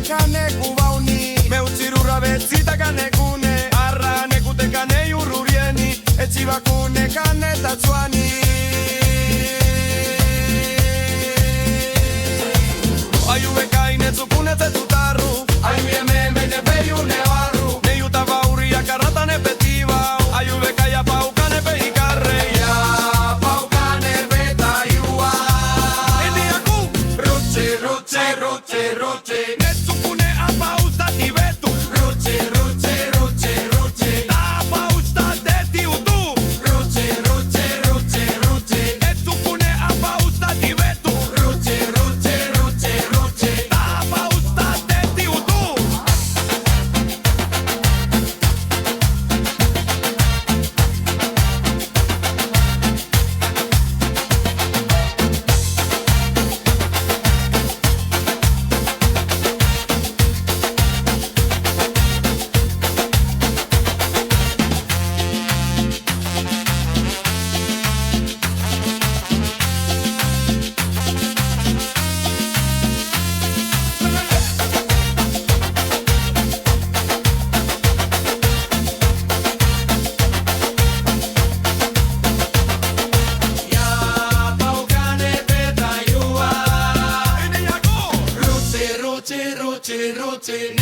kane kuvauni me utsirura vetsita kane kune arrane kute kane yururieni etsiva kune kane tatsuani ayuve kaine tsukune tetutaru ayuye meme ne peyune varu ne yuta vauri ja karata ne petiva ayuve kaya paukane pehikarre ja paukane petajua eniaku rutsi rutsi rutsi rutsi ne tsukune apausta tivetu rutsi rutsi rutsi rutsi apausta tetiutu rutsi rutsi rutsi rutsi ne tsukune apausta tivetu rutsi rutsi rutsi rutsi apausta tetiutu Rutsi, rutsi,